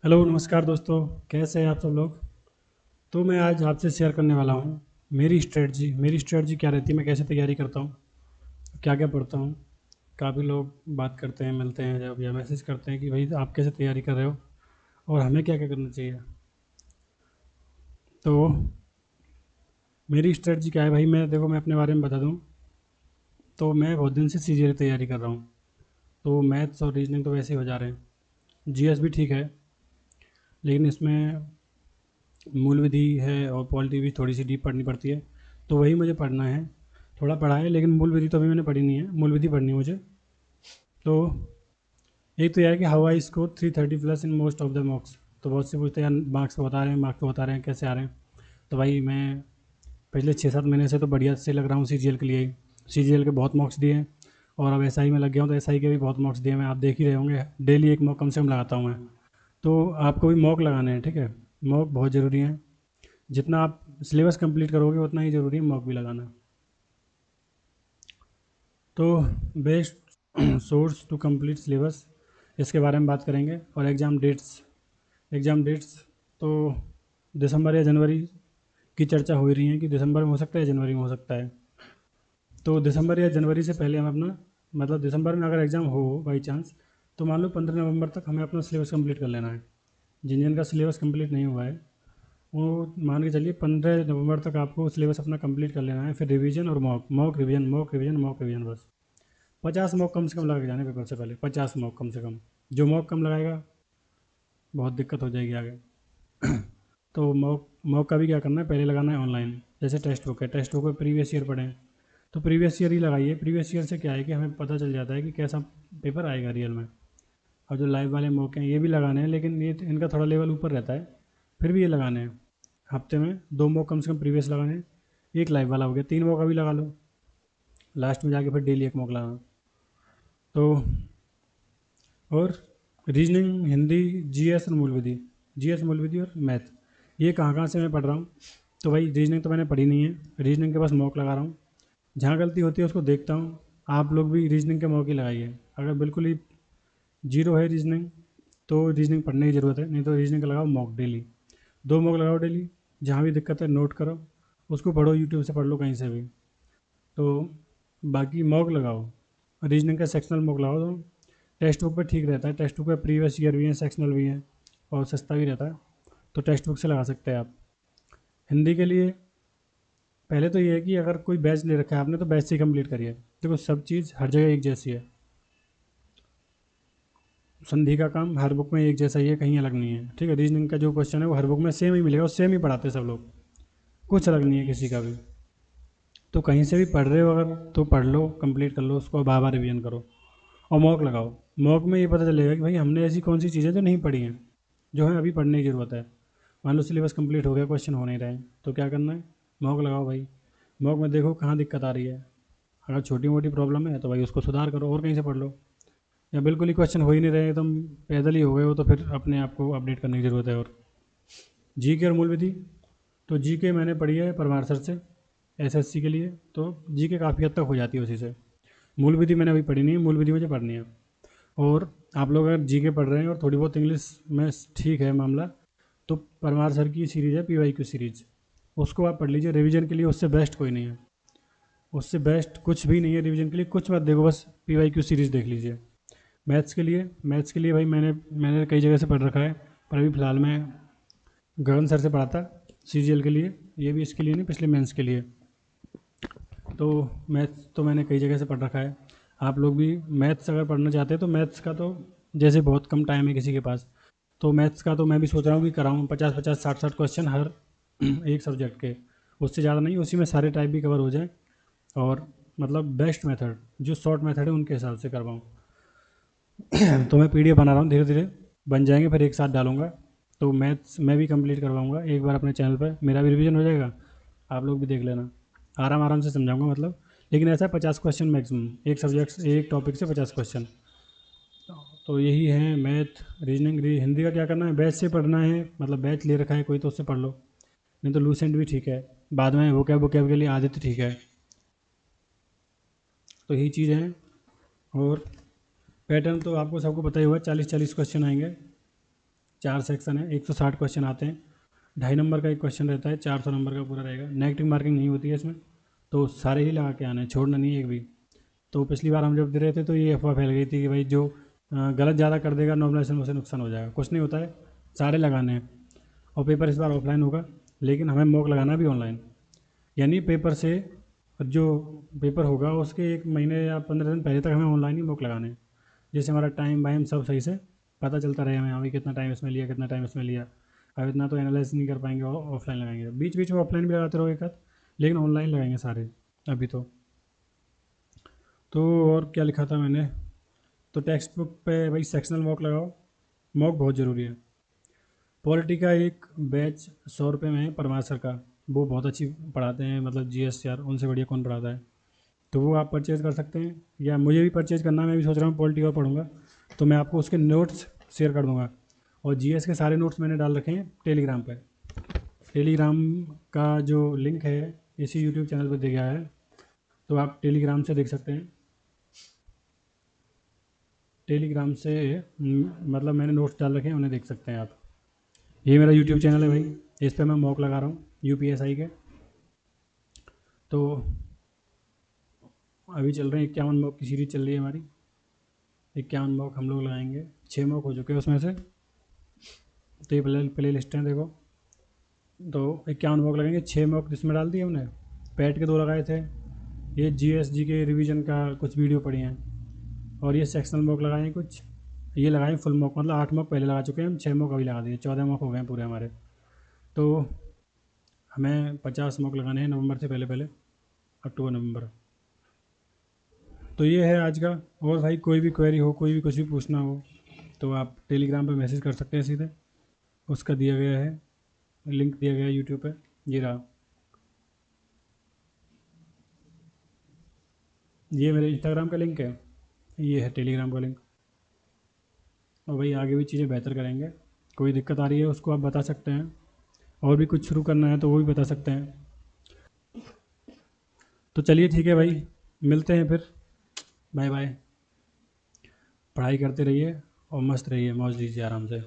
Hello नमस्कार दोस्तों। कैसे हैं आप सब लोग। तो मैं आज आपसे शेयर करने वाला हूँ मेरी स्ट्रेटजी क्या रहती है, मैं कैसे तैयारी करता हूँ, क्या क्या पढ़ता हूँ। काफ़ी लोग बात करते हैं, मिलते हैं जब या मैसेज करते हैं कि भाई आप कैसे तैयारी कर रहे हो और हमें क्या क्या करना चाहिए। तो मेरी स्ट्रेटजी क्या है भाई, मैं अपने बारे में बता दूँ तो मैं बहुत दिन से सीजीएल की तैयारी कर रहा हूँ। तो मैथ्स और रीजनिंग तो वैसे ही हो जा रहे हैं, जीएस भी ठीक है, लेकिन इसमें मूल विधि है और पॉलिटी भी थोड़ी सी डीप पढ़नी पड़ती है। तो वही मुझे पढ़ना है, थोड़ा पढ़ा है लेकिन मूल विधि तो अभी मैंने पढ़ी नहीं है, मूल विधि पढ़नी है मुझे। तो एक तो यह है कि how I score 330+ in most of the मॉक्स। तो बहुत से पूछते हैं यार मार्क्स तो बता रहे हैं, मार्क्स तो बता रहे हैं, कैसे आ रहे हैं। तो भाई मैं पिछले 6-7 महीने से तो बढ़िया से लग रहा हूँ सीजीएल के लिए। सीजीएल के बहुत मॉक्स दिए हैं और अब एसआई में लग गया हूँ, तो एसआई के भी बहुत मॉक्स दिए मैं, आप देख ही रहे होंगे। डेली एक मॉक कम से कम लगाता हूँ मैं। तो आपको भी मॉक लगाने हैं, ठीक है। मॉक बहुत ज़रूरी है, जितना आप सिलेबस कंप्लीट करोगे उतना ही ज़रूरी है मॉक भी लगाना। तो best source to complete syllabus, इसके बारे में बात करेंगे। और एग्ज़ाम डेट्स तो दिसंबर या जनवरी की चर्चा हो ही रही है कि दिसंबर में हो सकता है या जनवरी में हो सकता है। तो दिसंबर या जनवरी से पहले हम अपना, मतलब दिसंबर में अगर एग्ज़ाम हो बाई चांस, तो मान लो 15 नवंबर तक हमें अपना सिलेबस कंप्लीट कर लेना है। जिन जिन का सिलेबस कंप्लीट नहीं हुआ है वो मान के चलिए 15 नवंबर तक आपको सिलेबस अपना कंप्लीट कर लेना है। फिर रिवीजन और mock, mock revision, mock revision, mock revision, बस 50 मॉक कम से कम लगा के जाने पेपर से पहले, 50 मॉक कम से कम। जो मॉक कम लगाएगा बहुत दिक्कत हो जाएगी आगे। तो मॉक मॉक का भी क्या करना है, पहले लगाना है ऑनलाइन। जैसे टेक्स्ट बुक है, टेक्स्ट बुक में प्रीवियस ईयर पढ़ें तो प्रीवियस ईयर ही लगाइए। प्रीवियस ईयर से क्या है कि हमें पता चल जाता है कि कैसा पेपर आएगा रियल में। और जो लाइव वाले मौके हैं ये भी लगाने हैं, लेकिन ये इनका थोड़ा लेवल ऊपर रहता है, फिर भी ये लगाने हैं। हफ्ते में 2 मॉक कम से कम प्रीवियस लगाने हैं, एक लाइव वाला हो गया, 3 मौका भी लगा लो। लास्ट में जाके फिर डेली एक मॉक लगाना। तो और रीजनिंग, हिंदी, जीएस और मूल विधि, जीएस मूल विधि और मैथ, ये कहाँ कहाँ से मैं पढ़ रहा हूँ। तो भाई रीजनिंग तो मैंने पढ़ी नहीं है, रीजनिंग के बस मॉक लगा रहा हूँ। जहाँ गलती होती है उसको देखता हूँ। आप लोग भी रीजनिंग के मॉक ही लगाइए। अगर बिल्कुल ही जीरो है रीजनिंग तो रीजनिंग पढ़ने की ज़रूरत है, नहीं तो रीजनिंग का लगाओ मॉक डेली। 2 मॉक लगाओ डेली। जहाँ भी दिक्कत है नोट करो, उसको पढ़ो, यूट्यूब से पढ़ लो कहीं से भी। तो बाकी मॉक लगाओ, रीजनिंग का सेक्शनल मॉक लगाओ तो टेक्स्ट बुक पे ठीक रहता है। टेक्स्ट बुक पे प्रीवियस ईयर भी है, सेक्शनल भी है और सस्ता भी रहता है। तो टेक्स्ट बुक से लगा सकते हैं आप। हिंदी के लिए पहले तो ये है कि अगर कोई बैच ले रखा है आपने तो बैच से ही कंप्लीट करिए। देखो सब चीज़ हर जगह एक जैसी है, संधि का काम हर बुक में एक जैसा ही है, कहीं अलग नहीं है, ठीक है। रीजनिंग का जो क्वेश्चन है वो हर बुक में सेम ही मिलेगा और सेम ही पढ़ाते हैं सब लोग, कुछ अलग नहीं है किसी का भी। तो कहीं से भी पढ़ रहे हो अगर तो पढ़ लो, कंप्लीट कर लो उसको, बार बार रिवीजन करो और मॉक लगाओ। मॉक में ये पता चलेगा कि भाई हमने ऐसी कौन सी चीज़ें जो नहीं पढ़ी हैं, जो हमें अभी पढ़ने की ज़रूरत है। मान लो सिलेबस कंप्लीट हो गया, क्वेश्चन हो नहीं रहे हैं, तो क्या करना है, मॉक लगाओ भाई। मॉक में देखो कहाँ दिक्कत आ रही है। अगर छोटी मोटी प्रॉब्लम है तो भाई उसको सुधार करो और कहीं से पढ़ लो। या बिल्कुल ही क्वेश्चन हो ही नहीं रहे, एकदम पैदल ही हो गए हो, तो फिर अपने आप को अपडेट करने की ज़रूरत है। और जी के और मूल विधि, तो जी के मैंने पढ़ी है परमार सर से, एसएससी के लिए, तो जी के काफ़ी हद तक हो जाती है उसी से। मूल विधि मैंने अभी पढ़ी नहीं है, मूल विधि मुझे पढ़नी है। और आप लोग अगर जी के पढ़ रहे हैं और थोड़ी बहुत इंग्लिश में ठीक है मामला, तो परमार सर की सीरीज़ है PYQ सीरीज़, उसको आप पढ़ लीजिए रिवीजन के लिए। उससे बेस्ट कोई नहीं है, उससे बेस्ट कुछ भी नहीं है रिवीजन के लिए। कुछ मत देखो, बस PYQ सीरीज़ देख लीजिए। मैथ्स के लिए भाई मैंने कई जगह से पढ़ रखा है, पर अभी फ़िलहाल मैं गगन सर से पढ़ा था CGL के लिए। ये भी इसके लिए नहीं, पिछले मेंस के लिए। तो मैथ्स तो मैंने कई जगह से पढ़ रखा है। आप लोग भी मैथ्स अगर पढ़ना चाहते हैं तो मैथ्स का तो जैसे बहुत कम टाइम है किसी के पास, तो मैथ्स का तो मैं भी सोच रहा हूँ कि कराऊँ 50-50, 60-60 क्वेश्चन हर एक सब्जेक्ट के, उससे ज़्यादा नहीं, उसी में सारे टाइप भी कवर हो जाए। और मतलब बेस्ट मेथड, जो शॉर्ट मेथड है उनके हिसाब से करवाऊँ। तो मैं PDF बना रहा हूँ, धीरे धीरे बन जाएंगे, फिर एक साथ डालूंगा। तो मैथ्स मैं भी कंप्लीट करवाऊंगा एक बार अपने चैनल पर, मेरा भी रिवीजन हो जाएगा, आप लोग भी देख लेना। आराम आराम से समझाऊंगा मतलब, लेकिन ऐसा 50 क्वेश्चन मैक्सिमम, एक सब्जेक्ट एक टॉपिक से 50 क्वेश्चन। तो यही है मैथ, रीजनिंग। हिंदी का क्या करना है, बैच से पढ़ना है, मतलब बैच ले रखा है कोई तो उससे पढ़ लो, नहीं तो लूसेंट भी ठीक है। बाद में वोकैब के लिए आदित्य ठीक है। तो यही चीज़ है। और पैटर्न तो आपको सबको पता ही होगा, 40-40 क्वेश्चन आएंगे। 4 सेक्शन है, 160 क्वेश्चन आते हैं, 2.5 नंबर का एक क्वेश्चन रहता है, 400 नंबर का पूरा रहेगा। नेगेटिव मार्किंग नहीं होती है इसमें, तो सारे ही लगा के आना है, छोड़ना नहीं है एक भी। तो पिछली बार हम जब दे रहे थे तो ये अफवाह फैल गई थी कि भाई जो गलत ज़्यादा कर देगा नॉर्मलाइजेशन उसे नुकसान हो जाएगा। कुछ नहीं होता है, सारे लगाने हैं। और पेपर इस बार ऑफलाइन होगा, लेकिन हमें मॉक लगाना भी ऑनलाइन, यानी पेपर से जो पेपर होगा उसके 1 महीने या 15 दिन पहले तक हमें ऑनलाइन ही मॉक लगाने हैं, जिससे हमारा टाइम वाइम सब सही से पता चलता रहे हमें, अभी कितना टाइम इसमें लिया, कितना टाइम इसमें लिया। अब इतना तो एनालाइज नहीं कर पाएंगे, ऑफलाइन लगाएंगे। बीच बीच में ऑफलाइन भी लगाते रहो एक आध, लेकिन ऑनलाइन लगाएंगे सारे अभी तो और क्या लिखा था मैंने, तो टेक्स्ट बुक पे भाई सेक्शनल मॉक लगाओ, मॉक बहुत ज़रूरी है। पॉलिटी का एक बैच 100 रुपये में है परमार सर का, वो बहुत अच्छी पढ़ाते हैं, मतलब GS यार उनसे बढ़िया कौन पढ़ाता है, तो वो आप परचेज़ कर सकते हैं। या मुझे भी परचेज़ करना है, मैं भी सोच रहा हूँ पॉलिटी और पढ़ूंगा, तो मैं आपको उसके नोट्स शेयर कर दूंगा। और GS के सारे नोट्स मैंने डाल रखे हैं टेलीग्राम पर। टेलीग्राम का जो लिंक है इसी यूट्यूब चैनल पर दिया गया है, तो आप टेलीग्राम से देख सकते हैं। टेलीग्राम से मतलब मैंने नोट्स डाल रखे हैं, उन्हें देख सकते हैं आप। ये मेरा यूट्यूब चैनल है भाई, इस पर मैं मॉक लगा रहा हूँ UPSI के। तो अभी चल रहे हैं 51 मॉक की सीरीज चल रही है हमारी। 51 मॉक हम लोग लगाएंगे, 6 मॉक हो चुके हैं उसमें से, तो ये प्ले लिस्ट हैं देखो। तो 51 मॉक लगेंगे, 6 मॉक जिसमें डाल दिए हमने, पैट के 2 लगाए थे, ये GSG के रिवीजन का कुछ वीडियो पड़ी हैं, और ये सेक्शनल मॉक लगाए हैं कुछ, ये लगाए फुल मॉक, मतलब 8 मॉक पहले लगा चुके हैं हम, 6 मॉक अभी लगा दिए, 14 मॉक हो गए हैं पूरे हमारे। तो हमें 50 मॉक लगाने हैं नवंबर से पहले पहले, अक्टूबर नवंबर। तो ये है आज का। और भाई कोई भी क्वेरी हो, कोई भी कुछ भी पूछना हो, तो आप टेलीग्राम पे मैसेज कर सकते हैं सीधे, उसका दिया गया है लिंक, दिया गया है यूट्यूब पे, ये रहा। ये मेरे इंस्टाग्राम का लिंक है, ये है टेलीग्राम का लिंक। और भाई आगे भी चीज़ें बेहतर करेंगे, कोई दिक्कत आ रही है उसको आप बता सकते हैं, और भी कुछ शुरू करना है तो वो भी बता सकते हैं। तो चलिए ठीक है भाई, मिलते हैं फिर, बाय बाय। पढ़ाई करते रहिए और मस्त रहिए, मौज लीजिए आराम से।